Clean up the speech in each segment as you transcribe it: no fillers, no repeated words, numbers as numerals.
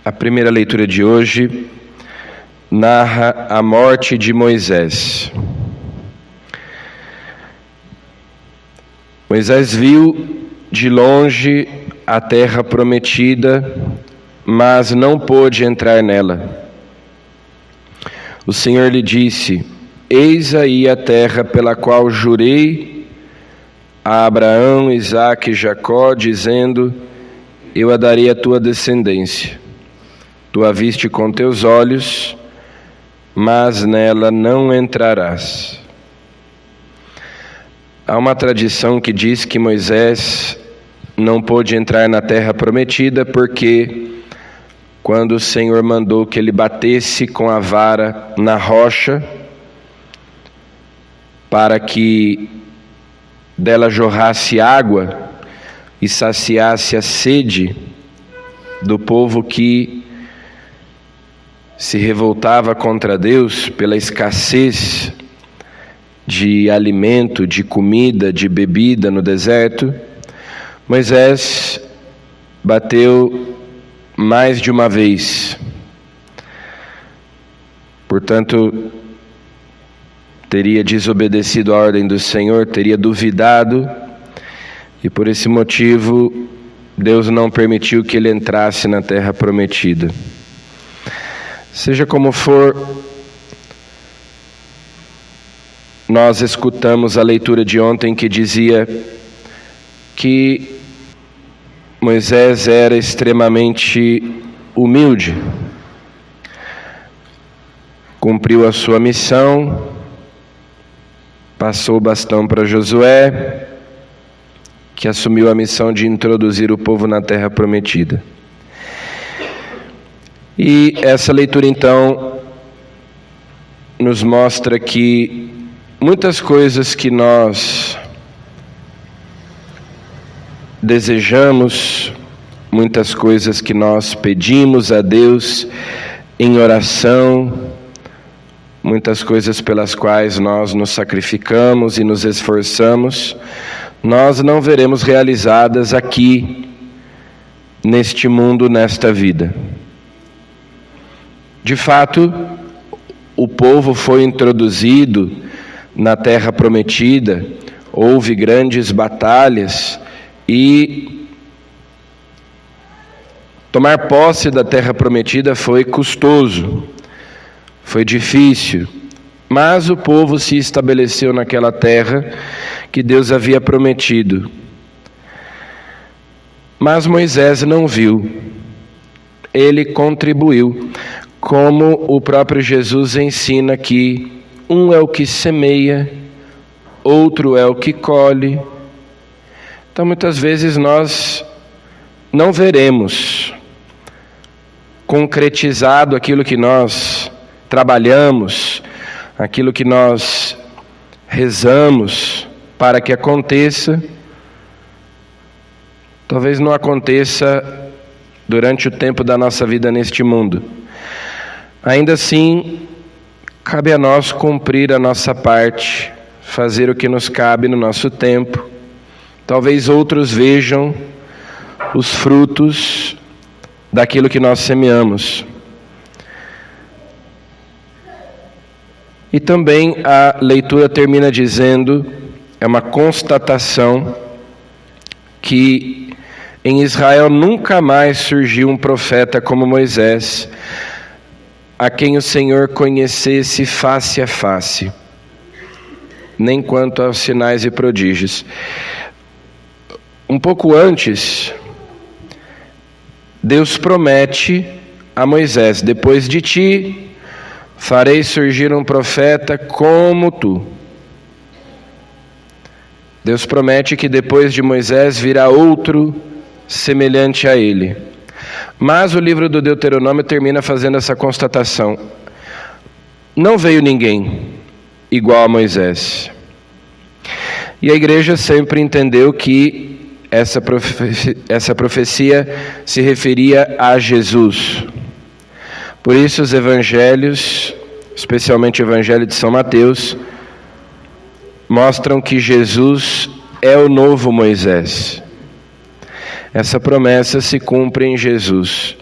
A primeira leitura de hoje narra a morte de Moisés. Moisés viu de longe a terra prometida, mas não pôde entrar nela. O Senhor lhe disse: Eis aí a terra pela qual jurei a Abraão, Isaque e Jacó, dizendo: Eu a darei à tua descendência. Tu a viste com teus olhos, mas nela não entrarás. Há uma tradição que diz que Moisés não pôde entrar na terra prometida porque, quando o Senhor mandou que ele batesse com a vara na rocha, para que dela jorrasse água e saciasse a sede do povo que se revoltava contra Deus pela escassez de alimento, de comida, de bebida no deserto, Moisés bateu mais de uma vez. Portanto, teria desobedecido a ordem do Senhor, teria duvidado, e por esse motivo Deus não permitiu que ele entrasse na terra prometida. Seja como for, nós escutamos a leitura de ontem que dizia que Moisés era extremamente humilde, cumpriu a sua missão, passou o bastão para Josué, que assumiu a missão de introduzir o povo na terra prometida. E essa leitura então nos mostra que muitas coisas que nós desejamos, muitas coisas que nós pedimos a Deus em oração, muitas coisas pelas quais nós nos sacrificamos e nos esforçamos, nós não veremos realizadas aqui, neste mundo, nesta vida. De fato, o povo foi introduzido na terra prometida, houve grandes batalhas e tomar posse da terra prometida foi custoso, foi difícil, mas o povo se estabeleceu naquela terra que Deus havia prometido. Mas Moisés não viu, ele contribuiu, como o próprio Jesus ensina que um é o que semeia, outro é o que colhe. Então muitas vezes nós não veremos concretizado aquilo que nós trabalhamos, aquilo que nós rezamos para que aconteça. Talvez não aconteça durante o tempo da nossa vida neste mundo. Ainda assim, cabe a nós cumprir a nossa parte, fazer o que nos cabe no nosso tempo. Talvez outros vejam os frutos daquilo que nós semeamos. E também a leitura termina dizendo, é uma constatação, que em Israel nunca mais surgiu um profeta como Moisés, a quem o Senhor conhecesse face a face, nem quanto aos sinais e prodígios. Um pouco antes, Deus promete a Moisés: depois de ti, farei surgir um profeta como tu. Deus promete que depois de Moisés virá outro semelhante a ele. Mas o livro do Deuteronômio termina fazendo essa constatação: não veio ninguém igual a Moisés. E a igreja sempre entendeu que essa profecia se referia a Jesus. Por isso os evangelhos, especialmente o evangelho de São Mateus, mostram que Jesus é o novo Moisés. Essa promessa se cumpre em Jesus.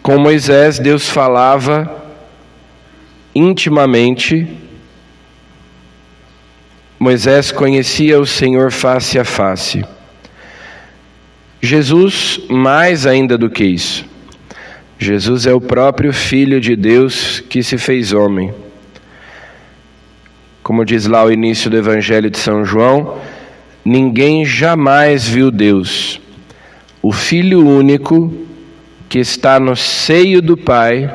Com Moisés, Deus falava intimamente. Moisés conhecia o Senhor face a face. Jesus, mais ainda do que isso. Jesus é o próprio Filho de Deus que se fez homem. Como diz lá o início do Evangelho de São João, ninguém jamais viu Deus. O Filho único que está no seio do Pai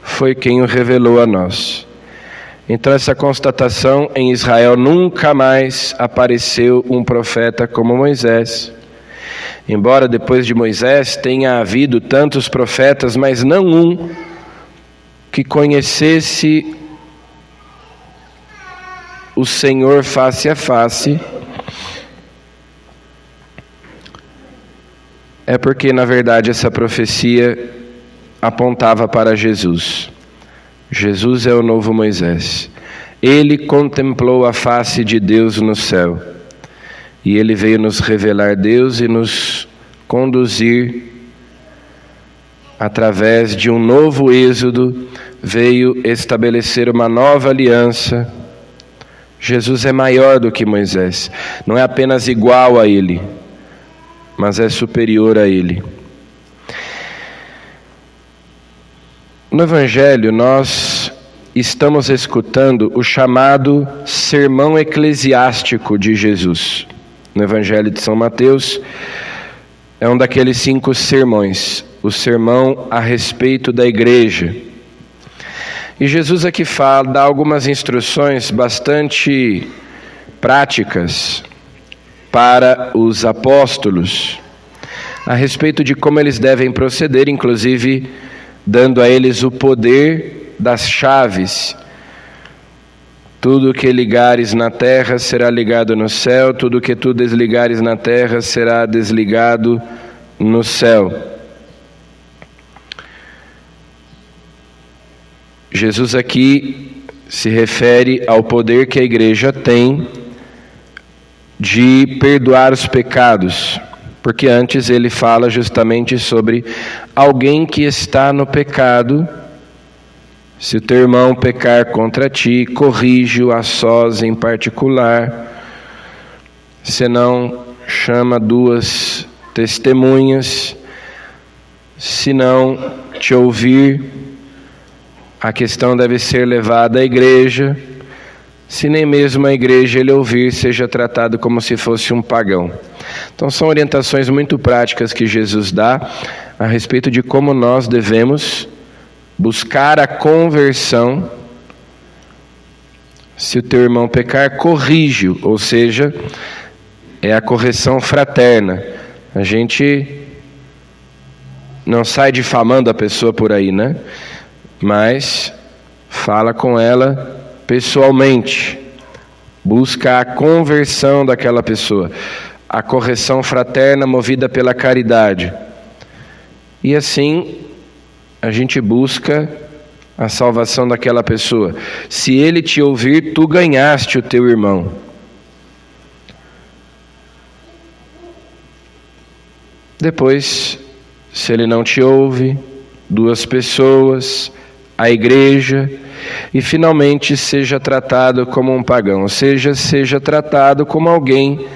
foi quem o revelou a nós. Então essa constatação: em Israel nunca mais apareceu um profeta como Moisés. Embora depois de Moisés tenha havido tantos profetas, mas não um que conhecesse o Senhor face a face, é porque na verdade essa profecia apontava para Jesus. Jesus é o novo Moisés. Ele contemplou a face de Deus no céu. E ele veio nos revelar Deus e nos conduzir através de um novo êxodo, veio estabelecer uma nova aliança. Jesus é maior do que Moisés. Não é apenas igual a ele, mas é superior a ele. No Evangelho, nós estamos escutando o chamado sermão eclesiástico de Jesus. No Evangelho de São Mateus, é um daqueles 5 sermões, o sermão a respeito da igreja. E Jesus aqui dá algumas instruções bastante práticas para os apóstolos, a respeito de como eles devem proceder, inclusive dando a eles o poder das chaves. Tudo que ligares na terra será ligado no céu, tudo que tu desligares na terra será desligado no céu. Jesus aqui se refere ao poder que a igreja tem de perdoar os pecados, porque antes ele fala justamente sobre alguém que está no pecado. Se o teu irmão pecar contra ti, corrige-o a sós em particular. Senão, chama 2 testemunhas. Se não te ouvir, a questão deve ser levada à igreja. Se nem mesmo a igreja ele ouvir, seja tratado como se fosse um pagão. Então são orientações muito práticas que Jesus dá a respeito de como nós devemos buscar a conversão. Se o teu irmão pecar, corrige-o, ou seja, é a correção fraterna. A gente não sai difamando a pessoa por aí, né? Mas fala com ela pessoalmente, busca a conversão daquela pessoa, a correção fraterna movida pela caridade. E assim a gente busca a salvação daquela pessoa. Se ele te ouvir, tu ganhaste o teu irmão. Depois, se ele não te ouve, 2 pessoas, a igreja, e finalmente seja tratado como um pagão, ou seja, seja tratado como alguém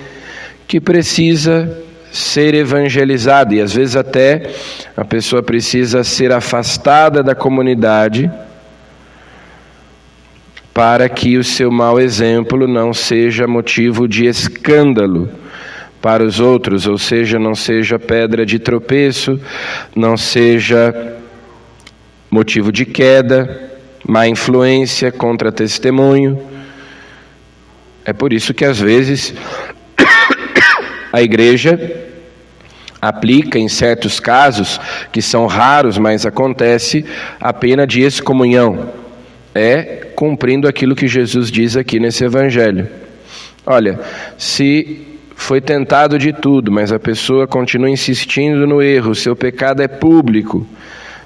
que precisa ser evangelizado, e às vezes até a pessoa precisa ser afastada da comunidade para que o seu mau exemplo não seja motivo de escândalo para os outros, ou seja, não seja pedra de tropeço, não seja motivo de queda, má influência, contra-testemunho. É por isso que às vezes a igreja aplica, em certos casos, que são raros, mas acontece, a pena de excomunhão. É cumprindo aquilo que Jesus diz aqui nesse Evangelho. Olha, se foi tentado de tudo, mas a pessoa continua insistindo no erro, o seu pecado é público,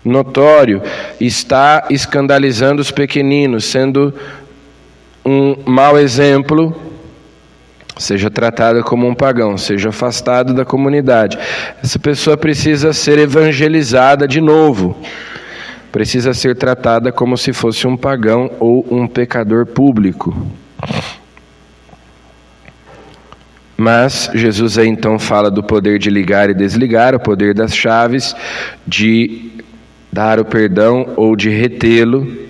notório, está escandalizando os pequeninos, sendo um mau exemplo, seja tratada como um pagão, seja afastado da comunidade. Essa pessoa precisa ser evangelizada de novo, precisa ser tratada como se fosse um pagão ou um pecador público. Mas Jesus aí então fala do poder de ligar e desligar, o poder das chaves, de dar o perdão ou de retê-lo.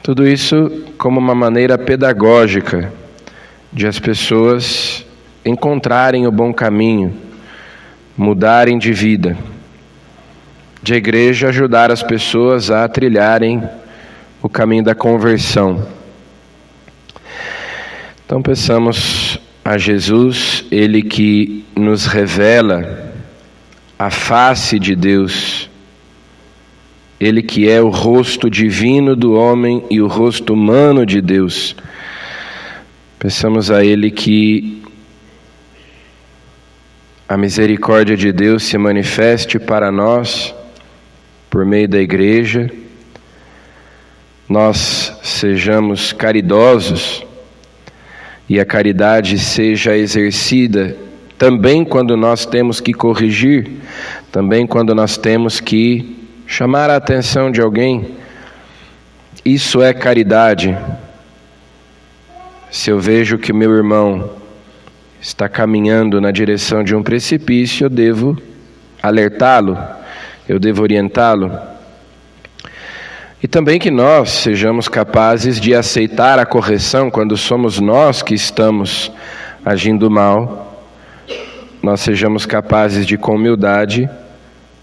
Tudo isso como uma maneira pedagógica de as pessoas encontrarem o bom caminho, mudarem de vida. De a igreja ajudar as pessoas a trilharem o caminho da conversão. Então peçamos a Jesus, Ele que nos revela a face de Deus, Ele que é o rosto divino do homem e o rosto humano de Deus. Peçamos a Ele que a misericórdia de Deus se manifeste para nós por meio da igreja, nós sejamos caridosos e a caridade seja exercida também quando nós temos que corrigir, também quando nós temos que chamar a atenção de alguém. Isso é caridade. Se eu vejo que o meu irmão está caminhando na direção de um precipício, eu devo alertá-lo, eu devo orientá-lo. E também que nós sejamos capazes de aceitar a correção quando somos nós que estamos agindo mal. Nós sejamos capazes de, com humildade,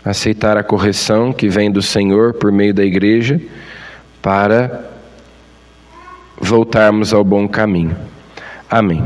aceitar a correção que vem do Senhor por meio da igreja para voltarmos ao bom caminho. Amém.